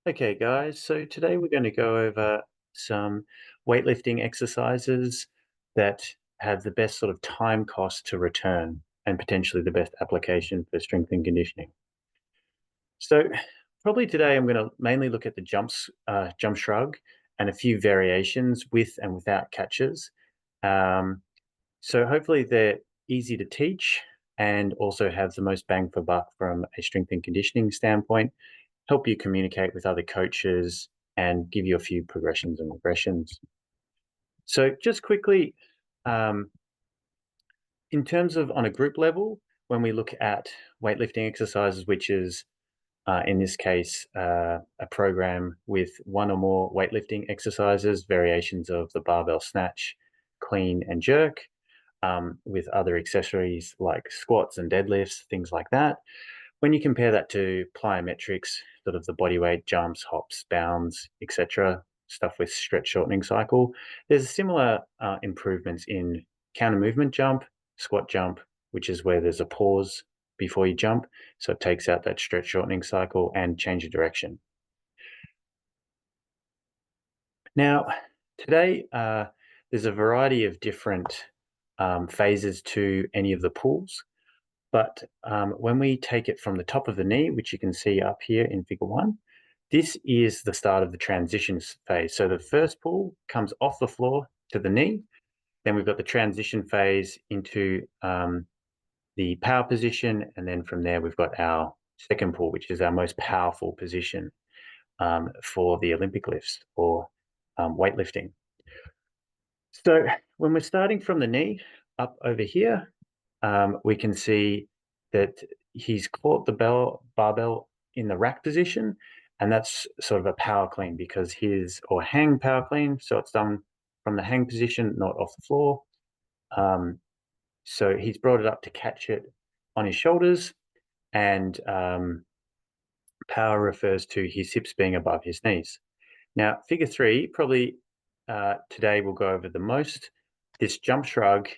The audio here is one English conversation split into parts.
Okay, guys, so today we're going to go over some weightlifting exercises that have the best sort of time cost to return and potentially the best application for strength and conditioning. So, probably today I'm going to mainly look at the jump shrug, and a few variations with and without catches. Um, so, hopefully, they're easy to teach and also have the most bang for buck from a strength and conditioning standpoint, help you communicate with other coaches, and give you a few progressions and regressions. So, just quickly, um, in terms of on a group level, when we look at weightlifting exercises, which is in this case a program with one or more weightlifting exercises, variations of the barbell snatch, clean, and jerk, with other accessories like squats and deadlifts, things like that. When you compare that to plyometrics, sort of the body weight jumps, hops, bounds, etc., stuff with stretch shortening cycle, there's similar improvements in counter movement jump, squat jump, which is where there's a pause before you jump, so it takes out that stretch shortening cycle and change of direction. Now, today there's a variety of different phases to any of the pulls. But when we take it from the top of the knee, which you can see up here in figure one, this is the start of the transition phase. So the first pull comes off the floor to the knee. Then we've got the transition phase into the power position. And then from there, we've got our second pull, which is our most powerful position for the Olympic lifts or weightlifting. So when we're starting from the knee up over here, we can see that he's caught the barbell in the rack position, and that's sort of a power clean because or hang power clean. So it's done from the hang position, not off the floor. So he's brought it up to catch it on his shoulders, and power refers to his hips being above his knees. Now, figure three, probably today we'll go over the most. This jump shrug,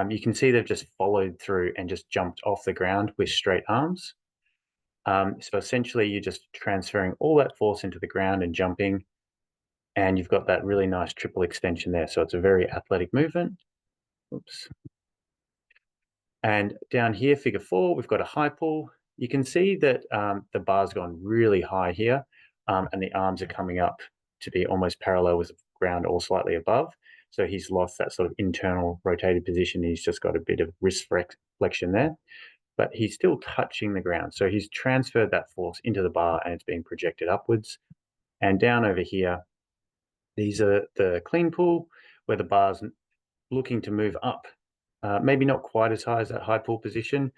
you can see they've just followed through and just jumped off the ground with straight arms. So essentially, you're just transferring all that force into the ground and jumping, and you've got that really nice triple extension there. So it's a very athletic movement. Oops. And down here, figure four, we've got a high pull. You can see that the bar's gone really high here, and the arms are coming up to be almost parallel with the ground or slightly above. So he's lost that sort of internal rotated position. He's just got a bit of wrist flexion there, but he's still touching the ground. So he's transferred that force into the bar and it's being projected upwards. And down over here, these are the clean pull where the bar's looking to move up. Maybe not quite as high as that high pull position,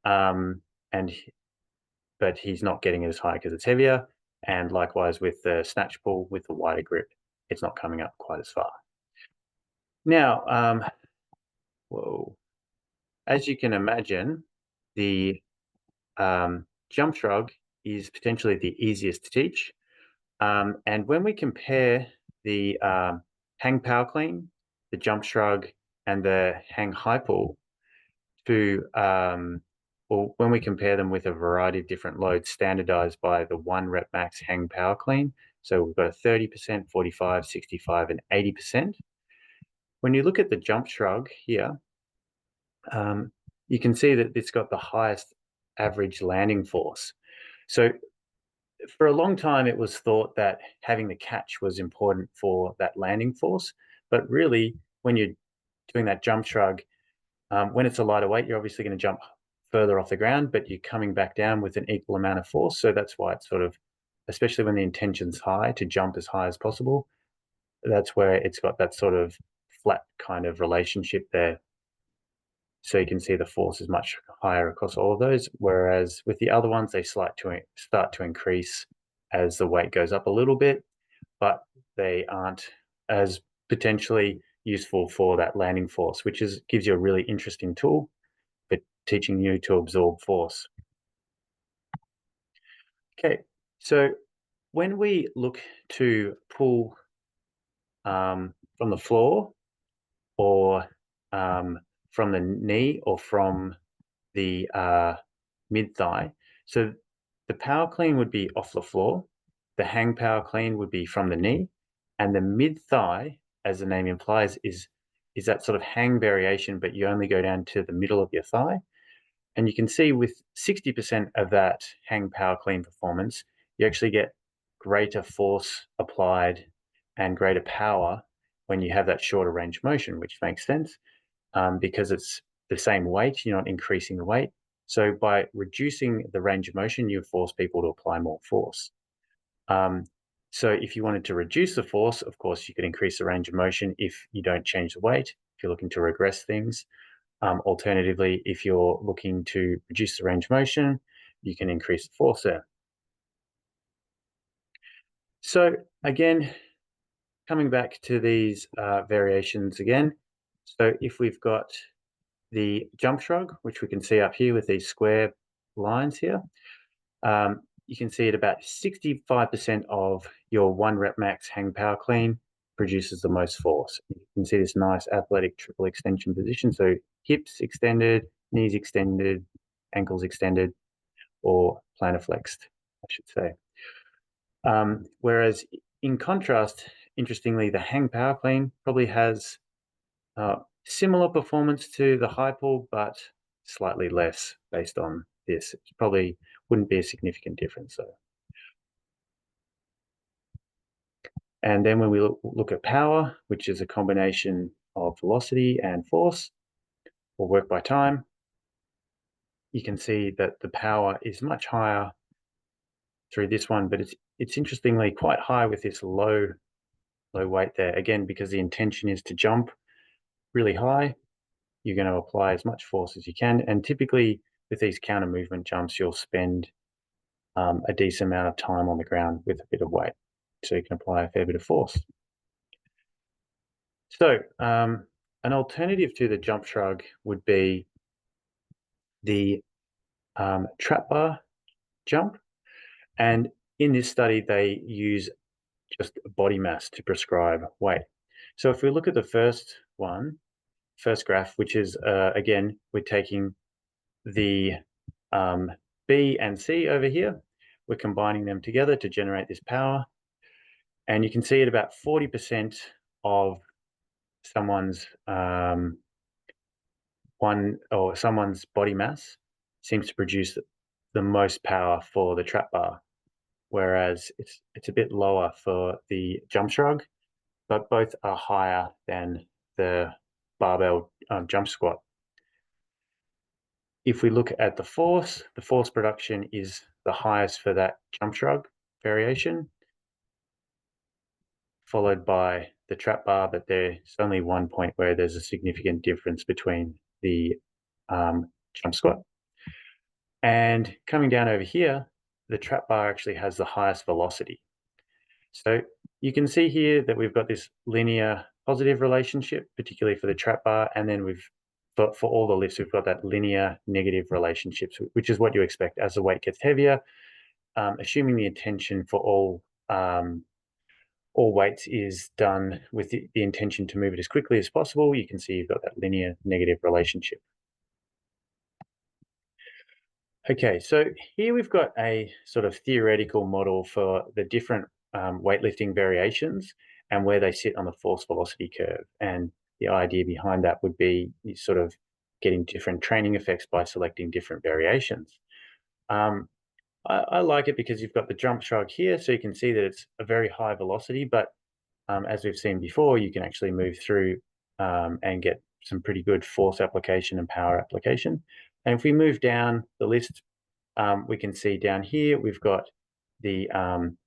um, and but he's not getting it as high because it's heavier. And likewise with the snatch pull with the wider grip, it's not coming up quite as far. Now, whoa, as you can imagine, the jump shrug is potentially the easiest to teach. And when we compare the hang power clean, the jump shrug, and the hang high pull to, or when we compare them with a variety of different loads standardized by the 1 rep max hang power clean, so we've got a 30%, 45, 65, and 80%. When you look at the jump shrug here, you can see that it's got the highest average landing force. So for a long time, it was thought that having the catch was important for that landing force. But really, when you're doing that jump shrug, when it's a lighter weight, you're obviously going to jump further off the ground, but you're coming back down with an equal amount of force. So that's why it's sort of, especially when the intention's high, to jump as high as possible. That's where it's got that sort of flat kind of relationship there. So you can see the force is much higher across all of those. Whereas with the other ones, they start to increase as the weight goes up a little bit, but they aren't as potentially useful for that landing force, which gives you a really interesting tool for teaching you to absorb force. Okay, so when we look to pull from the floor or from the knee or from the mid thigh. So the power clean would be off the floor. the hang power clean would be from the knee, and the mid thigh, as the name implies, is that sort of hang variation, but you only go down to the middle of your thigh. And you can see with 60% of that hang power clean performance, you actually get greater force applied and greater power when you have that shorter range motion, which makes sense because it's the same weight, you're not increasing the weight. So by reducing the range of motion, you force people to apply more force. So if you wanted to reduce the force, of course, you could increase the range of motion if you don't change the weight, if you're looking to regress things. Alternatively, if you're looking to reduce the range of motion, you can increase the force there. So again, coming back to these variations again. So if we've got the jump shrug, which we can see up here with these square lines here, you can see at about 65% of your 1 rep max hang power clean produces the most force. You can see this nice athletic triple extension position. So hips extended, knees extended, ankles extended, or plantar flexed, I should say. Whereas in contrast, interestingly, the hang power clean probably has similar performance to the high pull, but slightly less based on this. It probably wouldn't be a significant difference though. And then when we look at power, which is a combination of velocity and force, or work by time, you can see that the power is much higher through this one, but it's interestingly quite high with this low weight there. Again, because the intention is to jump really high, you're going to apply as much force as you can. And typically with these counter movement jumps, you'll spend a decent amount of time on the ground with a bit of weight. So you can apply a fair bit of force. So an alternative to the jump shrug would be the trap bar jump. And in this study, they use just body mass to prescribe weight. So if we look at the first graph, which is, again, we're taking the B and C over here, we're combining them together to generate this power. And you can see at about 40% of someone's someone's body mass seems to produce the most power for the trap bar, whereas it's a bit lower for the jump shrug, but both are higher than the barbell jump squat. If we look at the force production is the highest for that jump shrug variation, followed by the trap bar, but there's only one point where there's a significant difference between the jump squat. And coming down over here, the trap bar actually has the highest velocity. So you can see here that we've got this linear positive relationship, particularly for the trap bar, and then for all the lifts, we've got that linear negative relationship, which is what you expect as the weight gets heavier. Assuming the intention for all weights is done with the intention to move it as quickly as possible, you can see you've got that linear negative relationship. Okay, so here we've got a sort of theoretical model for the different weightlifting variations and where they sit on the force velocity curve. And the idea behind that would be sort of getting different training effects by selecting different variations. I like it because you've got the jump shrug here, so you can see that it's a very high velocity, but as we've seen before, you can actually move through and get some pretty good force application and power application. And if we move down the list, we can see down here, we've got the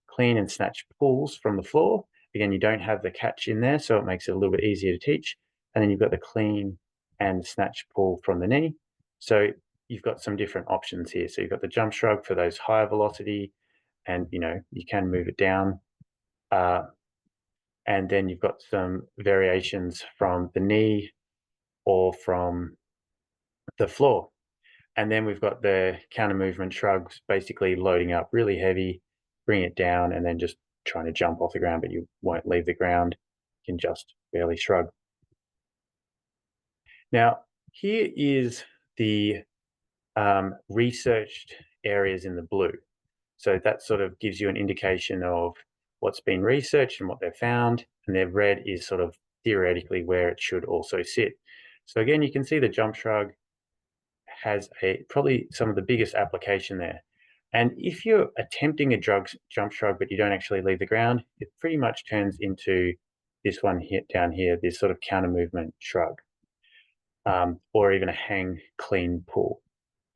clean and snatch pulls from the floor. Again, you don't have the catch in there, so it makes it a little bit easier to teach. And then you've got the clean and snatch pull from the knee. So you've got some different options here. So you've got the jump shrug for those higher velocity, and you can move it down. And then you've got some variations from the knee or from the floor. And then we've got the counter movement shrugs, basically loading up really heavy, bring it down, and then just trying to jump off the ground, but you won't leave the ground. You can just barely shrug. Now, here is the researched areas in the blue. So that sort of gives you an indication of what's been researched and what they've found, and their red is sort of theoretically where it should also sit. So again, you can see the jump shrug has probably some of the biggest application there. And if you're attempting a jump shrug, but you don't actually leave the ground, it pretty much turns into this one here, down here, this sort of counter movement shrug, or even a hang clean pull,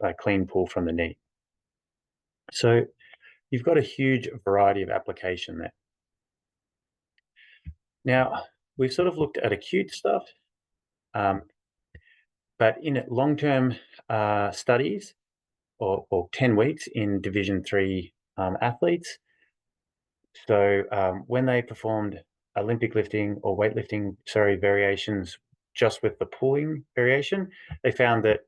a clean pull from the knee. So you've got a huge variety of application there. Now, we've sort of looked at acute stuff, um, but in long-term studies, or 10 weeks in Division 3 athletes, so when they performed Olympic lifting or weightlifting, variations just with the pulling variation, they found that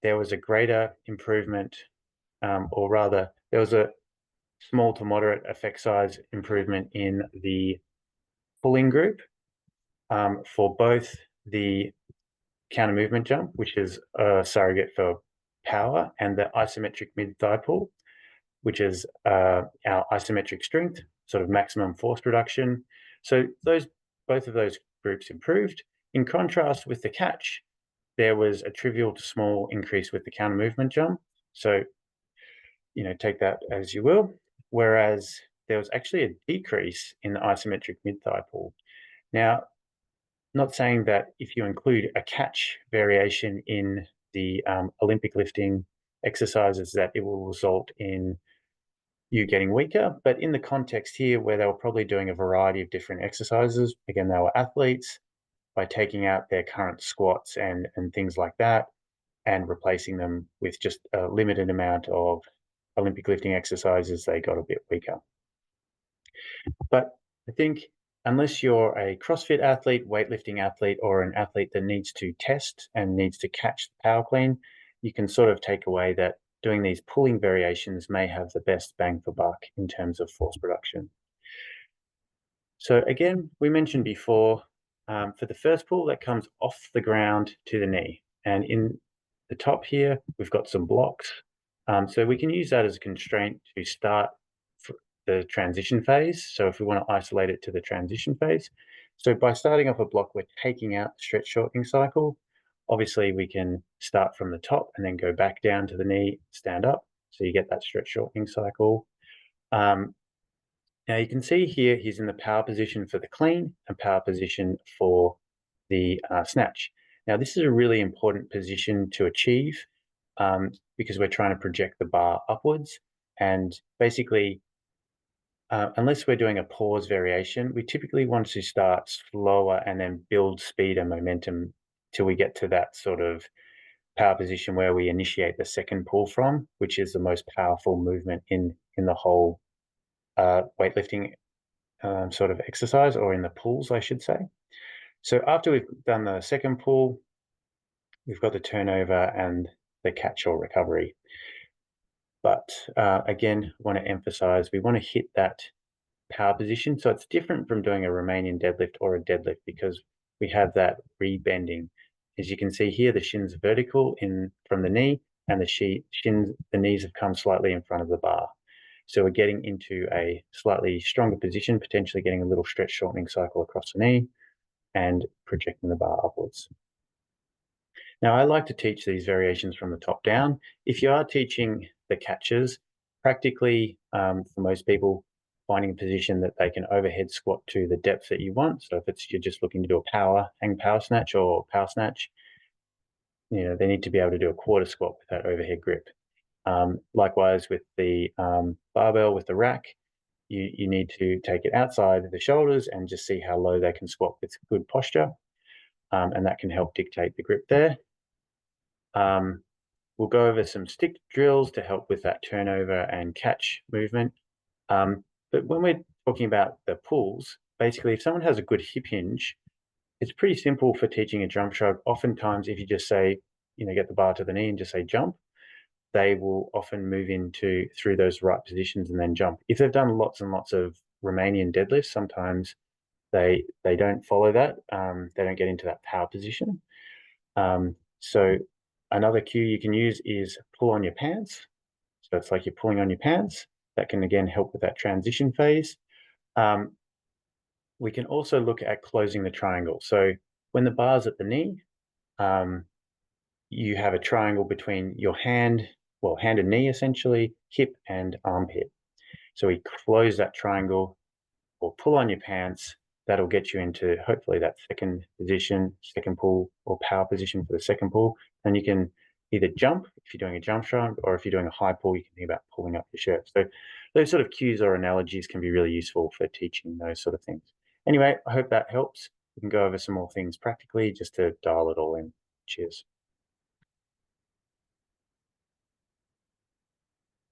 there was a greater improvement, or rather, there was a small to moderate effect size improvement in the pulling group for both the counter movement jump, which is a surrogate for power, and the isometric mid thigh pull, which is our isometric strength, sort of maximum force production. So both of those groups improved. In contrast with the catch, there was a trivial to small increase with the counter movement jump. So, take that as you will. Whereas there was actually a decrease in the isometric mid thigh pull. Now, not saying that if you include a catch variation in the Olympic lifting exercises that it will result in you getting weaker, but in the context here where they were probably doing a variety of different exercises, again, they were athletes, by taking out their current squats and things like that and replacing them with just a limited amount of Olympic lifting exercises, they got a bit weaker. But I think unless you're a CrossFit athlete, weightlifting athlete, or an athlete that needs to test and needs to catch the power clean, you can sort of take away that doing these pulling variations may have the best bang for buck in terms of force production. So again, we mentioned before, for the first pull, that comes off the ground to the knee. And in the top here, we've got some blocks. So we can use that as a constraint to start the transition phase. So if we want to isolate it to the transition phase. So by starting off a block, we're taking out the stretch shortening cycle. Obviously, we can start from the top and then go back down to the knee, stand up. So you get that stretch shortening cycle. Now you can see here, he's in the power position for the clean and power position for the snatch. Now this is a really important position to achieve because we're trying to project the bar upwards. And basically, unless we're doing a pause variation, we typically want to start slower and then build speed and momentum till we get to that sort of power position where we initiate the second pull from, which is the most powerful movement in the whole weightlifting sort of exercise, or in the pulls, I should say. So after we've done the second pull, we've got the turnover and the catch or recovery. But again, want to emphasize, we want to hit that power position. So it's different from doing a Romanian deadlift or a deadlift because we have that rebending. As you can see here, the shins are vertical in from the knee, and the knees have come slightly in front of the bar. So we're getting into a slightly stronger position, potentially getting a little stretch shortening cycle across the knee and projecting the bar upwards. Now, I like to teach these variations from the top down. If you are teaching the catches, practically for most people, finding a position that they can overhead squat to the depth that you want. So if you're just looking to do a hang power snatch or power snatch, they need to be able to do a quarter squat with that overhead grip. Likewise with the barbell with the rack, you need to take it outside the shoulders and just see how low they can squat with good posture. And that can help dictate the grip there. We'll go over some stick drills to help with that turnover and catch movement. But when we're talking about the pulls, basically if someone has a good hip hinge, it's pretty simple for teaching a jump shrug. Oftentimes, if you just say, get the bar to the knee and just say jump, they will often move through those right positions and then jump. If they've done lots and lots of Romanian deadlifts, sometimes they don't follow that. They don't get into that power position. So another cue you can use is pull on your pants. So it's like you're pulling on your pants. That can again help with that transition phase. Um, we can also look at closing the triangle. So when the bar's at the knee, um, you have a triangle between your hand, well, hand and knee essentially, hip and armpit. So we close that triangle or pull on your pants. That'll get you into hopefully that second position, second pull, or power position for the second pull. And you can either jump if you're doing a jump shot, or if you're doing a high pull, you can think about pulling up your shirt. So those sort of cues or analogies can be really useful for teaching those sort of things. Anyway, I hope that helps. We can go over some more things practically just to dial it all in. Cheers.